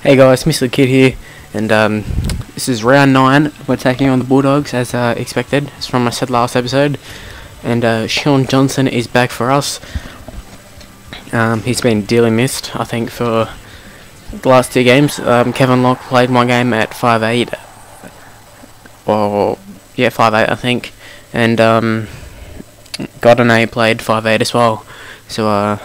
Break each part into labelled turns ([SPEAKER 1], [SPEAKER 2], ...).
[SPEAKER 1] Hey guys, Mr. Kid here, and this is round 9. We're taking on the Bulldogs as expected. It's from I said last episode, and Sean Johnson is back for us. He's been dearly missed, I think, for the last 2 games. Kevin Locke played my game at 5'8", or yeah, 5'8", I think, and Godinay played 5'8" as well. So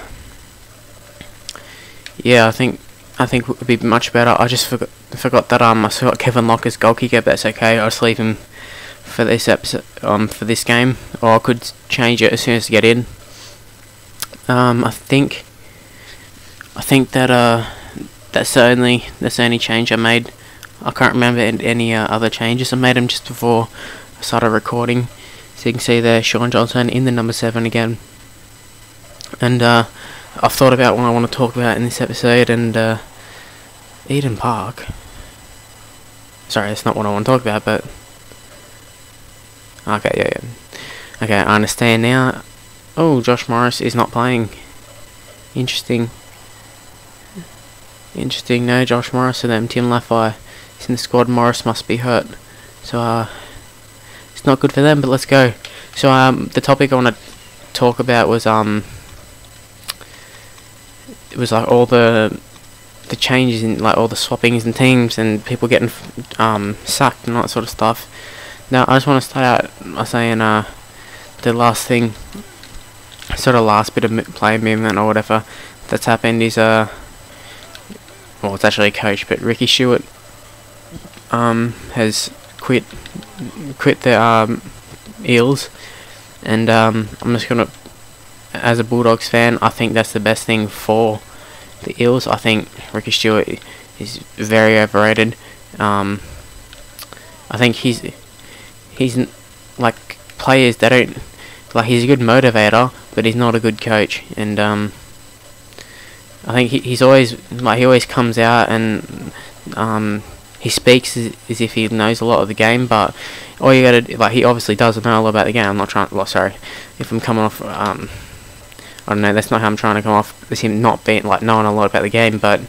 [SPEAKER 1] yeah, I think it would be much better. I just forgot that I still got Kevin Locke as goal kicker, but that's okay. I'll just leave him for this episode, for this game, or I could change it as soon as I get in. I think that that's the only change I made. I can't remember any other changes. I made them just before I started recording, so you can see there Sean Johnson in the number 7 again. And I've thought about what I want to talk about in this episode, and Eden Park. Sorry, that's not what I want to talk about, but okay, yeah. Okay, I understand now. Oh, Josh Morris is not playing. Interesting. No Josh Morris for them. Tim Laffey is in the squad. Morris must be hurt, so it's not good for them. But let's go. So the topic I want to talk about was it was like all the changes in, like, all the swappings and teams and people getting sacked and that sort of stuff. Now I just want to start out by saying the last thing, sort of last bit of player movement or whatever that's happened is well, it's actually a coach, but Ricky Stewart has quit the Eels, and I'm just gonna, as a Bulldogs fan, I think that's the best thing for the Eels. I think Ricky Stewart is very overrated. I think he's like, players, they don't, like, he's a good motivator, but he's not a good coach. And I think he's always, like, he always comes out and he speaks as if he knows a lot of the game, but all you gotta, like, he obviously doesn't know a lot about the game. I'm not trying, well, sorry if I'm coming off, I don't know, that's not how I'm trying to come off as him not being, like, knowing a lot about the game, but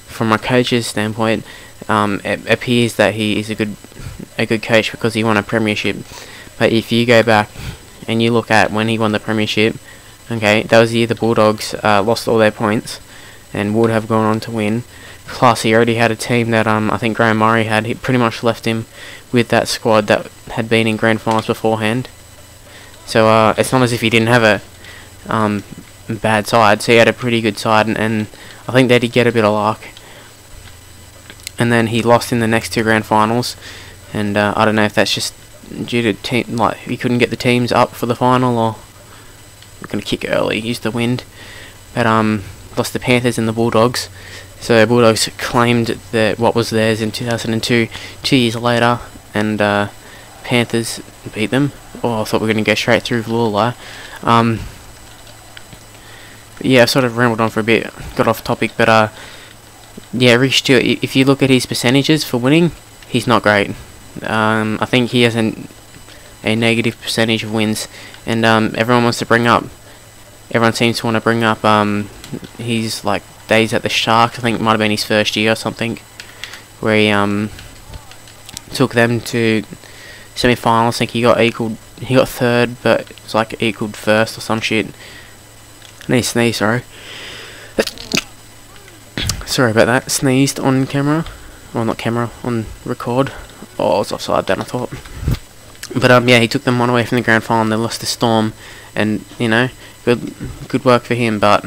[SPEAKER 1] from a coach's standpoint, it appears that he is a good coach because he won a premiership. But if you go back and you look at when he won the premiership, okay, that was the year the Bulldogs lost all their points and would have gone on to win. Plus, he already had a team that I think Graham Murray had. He pretty much left him with that squad that had been in grand finals beforehand. So it's not as if he didn't have a bad side. So he had a pretty good side, and I think they did get a bit of luck. And then he lost in the next 2 grand finals, and I don't know if that's just due to team, like, he couldn't get the teams up for the final, or we're gonna kick early, use the wind. But lost the Panthers and the Bulldogs. So Bulldogs claimed that what was theirs in 2002, 2 years later, and Panthers beat them. Oh, I thought we were gonna go straight through Lula. Yeah, I've sort of rambled on for a bit, got off topic, but yeah, Rick Stewart, if you look at his percentages for winning, he's not great. I think he has a negative percentage of wins, and everyone seems to want to bring up his, like, days at the Sharks. I think it might have been his first year or something, where he took them to semi-finals. I think he got 3rd, but it's like equaled 1st or some shit. I need to sneeze, sorry. Sorry about that. Sneezed on camera. Well, not camera, on record. Oh, I was offside then, I thought. But yeah, he took them one away from the grand final. They lost to Storm, and, you know, good work for him. But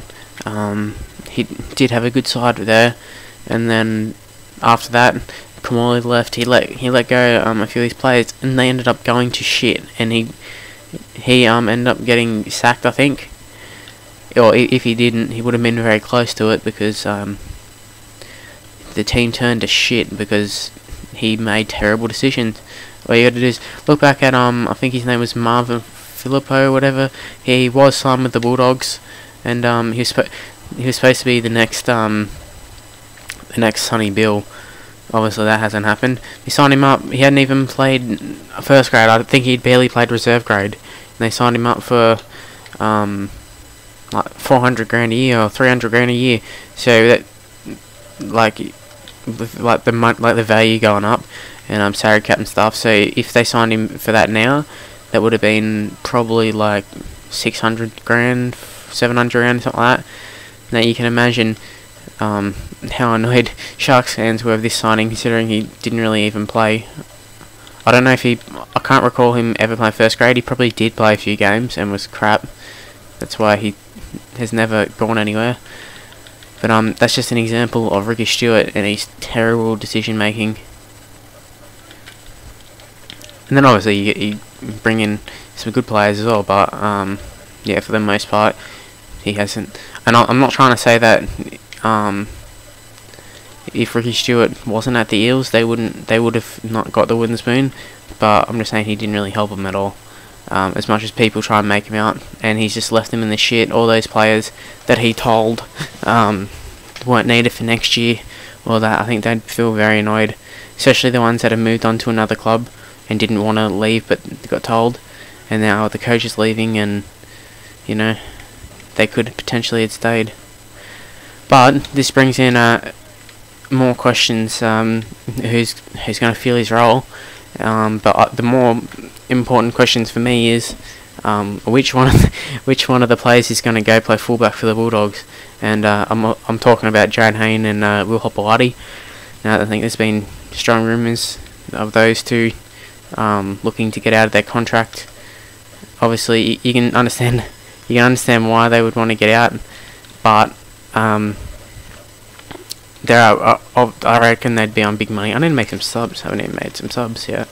[SPEAKER 1] he did have a good side there. And then after that, Kamali left. He let go a few of these players, and they ended up going to shit. And he ended up getting sacked, I think. Or if he didn't, he would have been very close to it, because the team turned to shit because he made terrible decisions. All you gotta do is look back at I think his name was Marvin Filippo or whatever. He was signed with the Bulldogs, and he was supposed to be the next Sonny Bill. Obviously that hasn't happened. He signed him up. He hadn't even played first grade. I think he'd barely played reserve grade, and they signed him up for like 400 grand a year or 300 grand a year. So that, like, with like the value going up, and salary cap and stuff. So if they signed him for that now, that would have been probably like 600 grand, 700 grand, something like that. Now you can imagine how annoyed Sharks fans were of this signing, considering he didn't really even play. I don't know if I can't recall him ever playing first grade. He probably did play a few games and was crap. That's why he has never gone anywhere. But that's just an example of Ricky Stewart and his terrible decision making. And then obviously you bring in some good players as well, but yeah, for the most part he hasn't. And I'm not trying to say that if Ricky Stewart wasn't at the Eels, they would have not got the wooden spoon. But I'm just saying he didn't really help them at all. As much as people try and make him out, and he's just left them in the shit. All those players that he told weren't needed for next year, well, that I think they'd feel very annoyed, especially the ones that have moved on to another club and didn't want to leave but got told, and now the coach is leaving, and you know, they could potentially have stayed. But this brings in more questions. Who's going to fill his role? But the more important questions for me is which one of the players is going to go play fullback for the Bulldogs, and I'm talking about Jared Hayne and Will Hopewadi. Now I think there's been strong rumours of those two looking to get out of their contract. Obviously, you can understand why they would want to get out, but I reckon they'd be on big money. I need to make some subs. I haven't even made some subs yet.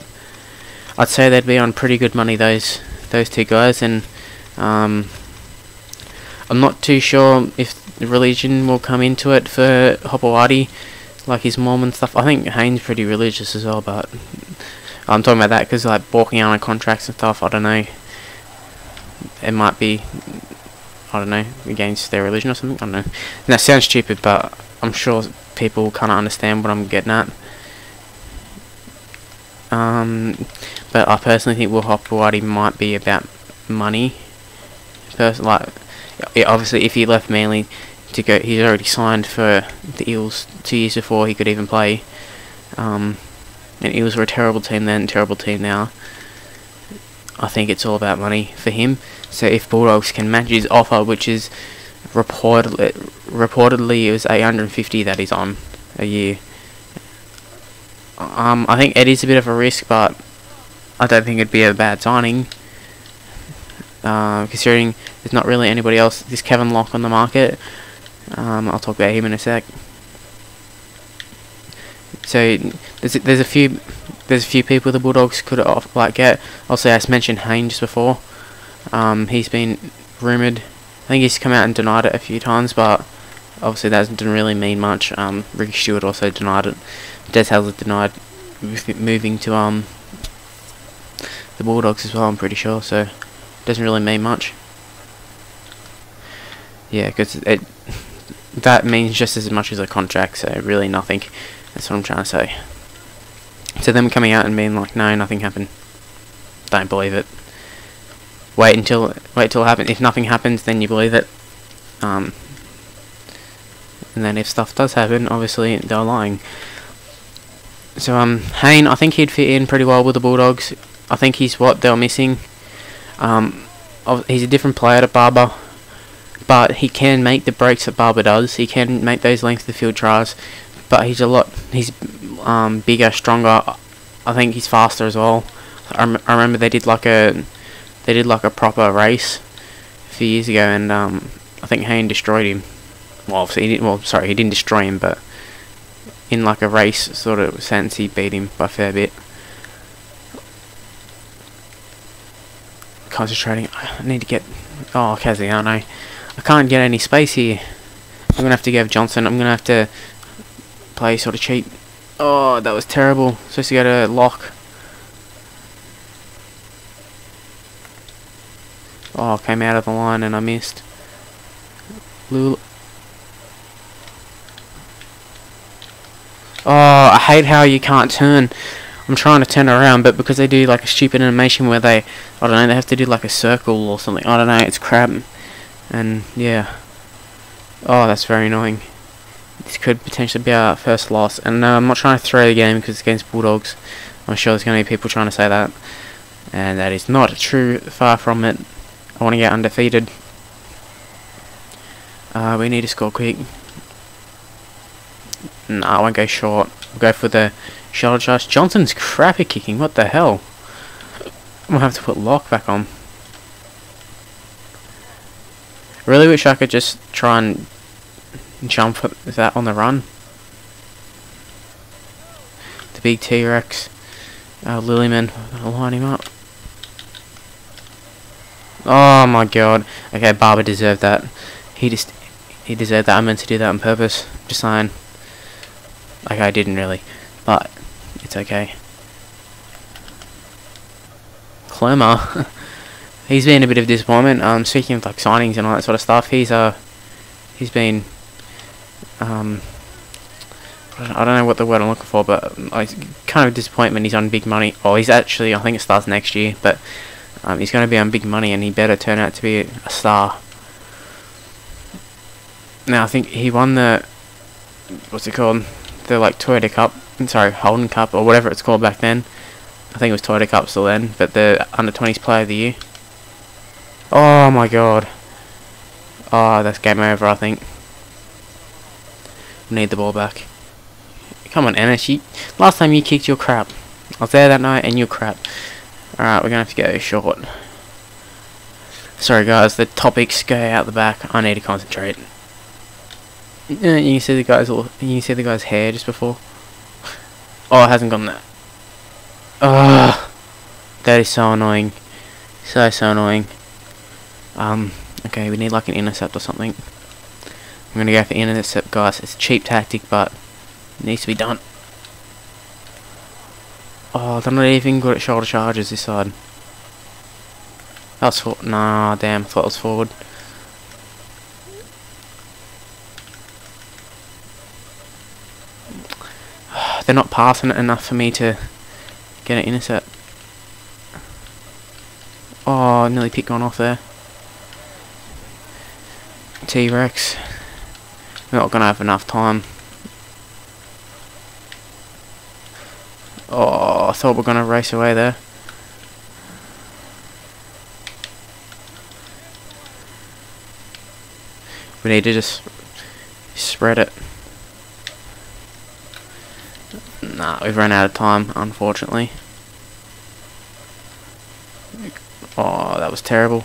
[SPEAKER 1] I'd say they'd be on pretty good money, those two guys, and I'm not too sure if religion will come into it for Hopewadi, like his mom and stuff. I think Hayne's pretty religious as well, but I'm talking about that because like walking out on contracts and stuff, I don't know. It might be, I don't know, against their religion or something. I don't know. And that sounds stupid, but I'm sure people kind of understand what I'm getting at. But I personally think Will Hopewadi might be about money. Obviously, if he left Manly to go, he's already signed for the Eels 2 years before he could even play. And Eels were a terrible team then, terrible team now. I think it's all about money for him. So if Bulldogs can match his offer, which is reportedly it was 850 that he's on a year. I think it is a bit of a risk, but I don't think it'd be a bad signing, considering there's not really anybody else. This Kevin Locke on the market. I'll talk about him in a sec. So there's a few people the Bulldogs could get. Also, as mentioned, Hayne just before. He's been rumoured. I think he's come out and denied it a few times, but obviously that didn't really mean much. Ricky Stewart also denied it. Des Hasler denied moving to the Bulldogs as well, I'm pretty sure, so it doesn't really mean much. Yeah, because that means just as much as a contract, so really nothing. That's what I'm trying to say. So them coming out and being like, no, nothing happened. Don't believe it. Wait till it happens. If nothing happens, then you believe it. And then if stuff does happen, obviously they're lying. So Hayne, I think he'd fit in pretty well with the Bulldogs. I think he's what they were missing. He's a different player to Barber, but he can make the breaks that Barber does. He can make those length of the field tries, but he's bigger, stronger. I think he's faster as well. I remember they did like a proper race a few years ago, and I think Hayne destroyed him. Well, obviously he didn't. Well, sorry, he didn't destroy him, but in like a race sort of sense, he beat him by a fair bit. Concentrating. I need to get. Oh, Cassiano. I can't get any space here. I'm gonna have to give Johnson. I'm gonna have to play sort of cheap. Oh, that was terrible. Supposed to go to lock. Oh, came out of the line and I missed. Lula. Oh, I hate how you can't turn. I'm trying to turn around, but because they do like a stupid animation where they, I don't know, they have to do like a circle or something. I don't know, it's crap. And yeah. Oh, that's very annoying. this could potentially be our first loss. And I'm not trying to throw the game because it's against Bulldogs. I'm sure there's going to be people trying to say that, and that is not true. Far from it. I want to get undefeated. We need to score quick. No, I won't go short. We'll go for the shoulder charge. Johnson's crap at kicking. What the hell? I'm gonna have to put lock back on. I really wish I could just try and jump that on the run. The big T-Rex. Lilyman. I'll line him up. Oh my god. Okay, Barber deserved that. He deserved that. I meant to do that on purpose. Just saying. Okay, I didn't really. But it's okay. Clemmer. He's been a bit of a disappointment. Speaking of like signings and all that sort of stuff, he's been I don't know what the word I'm looking for, but kind of a disappointment. He's on big money. Oh, he's actually, I think it starts next year, but he's going to be on big money, and he better turn out to be a star. Now, I think he won the, what's it called? The like Toyota Cup, sorry, Holden Cup, or whatever it's called back then. I think it was Toyota Cup still then, but the Under-20s Player of the Year. Oh my god. Oh, that's game over, I think. Need the ball back. Come on, Ennis. Last time you kicked your crap. I was there that night and you're crap. Alright, we're going to have to go short. Sorry guys, the topics go out the back. I need to concentrate. You can see the guys. You can see the guy's hair just before. Oh, it hasn't gone there. Ugh, that is so annoying. So annoying. Okay, we need like an intercept or something. I'm gonna go for intercept, guys. It's a cheap tactic, but it needs to be done. Oh, they're not even good at shoulder charges this side. That was forward. Nah, damn, I thought it was forward. They're not passing it enough for me to get an intercept. Oh, nearly picked one off there. T-Rex. We're not going to have enough time. Oh, I thought we were going to race away there. We need to just spread it. Nah, we've run out of time, unfortunately. Oh, that was terrible.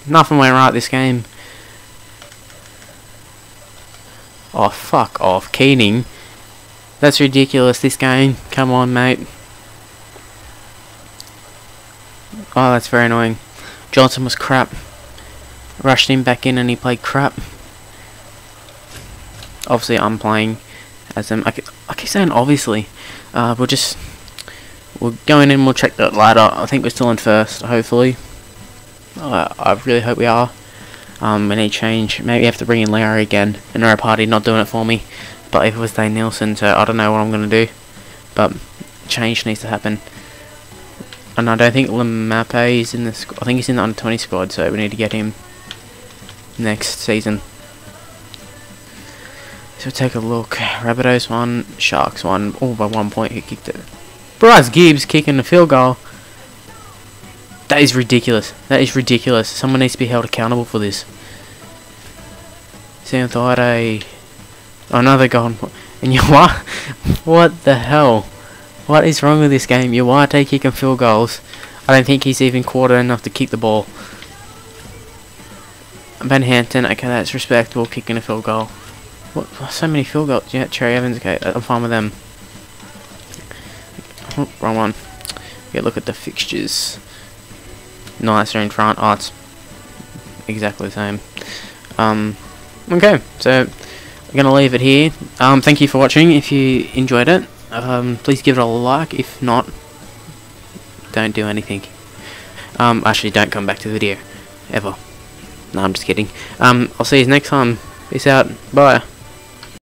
[SPEAKER 1] Nothing went right this game. Oh, fuck off. Keening. That's ridiculous, this game. Come on, mate. Oh, that's very annoying. Johnson was crap. Rushed him back in and he played crap. Obviously, I'm playing as him. I keep saying obviously. We'll go in and we'll check that ladder. I think we're still in first, hopefully. I really hope we are. We need change. Maybe I have to bring in Larry again. Another party not doing it for me. But if it was Dane Nielsen, so I don't know what I'm going to do. But change needs to happen. And I don't think Lemape is in the squad. I think he's in the under-20 squad, so we need to get him next season. So take a look. Rabbitohs 1, Sharks 1. Oh, by 1 point he kicked it. Bryce Gibbs kicking the field goal. That is ridiculous. That is ridiculous. Someone needs to be held accountable for this. Santhide. Another goal. And Yawate. What the hell? What is wrong with this game? Yawate kicking field goals. I don't think he's even quartered enough to kick the ball. Ben Hampton. Okay, that's respectable. Kicking a field goal. What? So many field goals. Yeah, Cherry Evans. Okay, I'm fine with them. Oh, wrong one. Okay, look at the fixtures. Nicer in front. Oh, it's exactly the same. Okay, so I'm gonna leave it here. Thank you for watching. If you enjoyed it, please give it a like. If not, don't do anything. Actually, don't come back to the video ever. No, I'm just kidding. I'll see you next time. Peace out. Bye.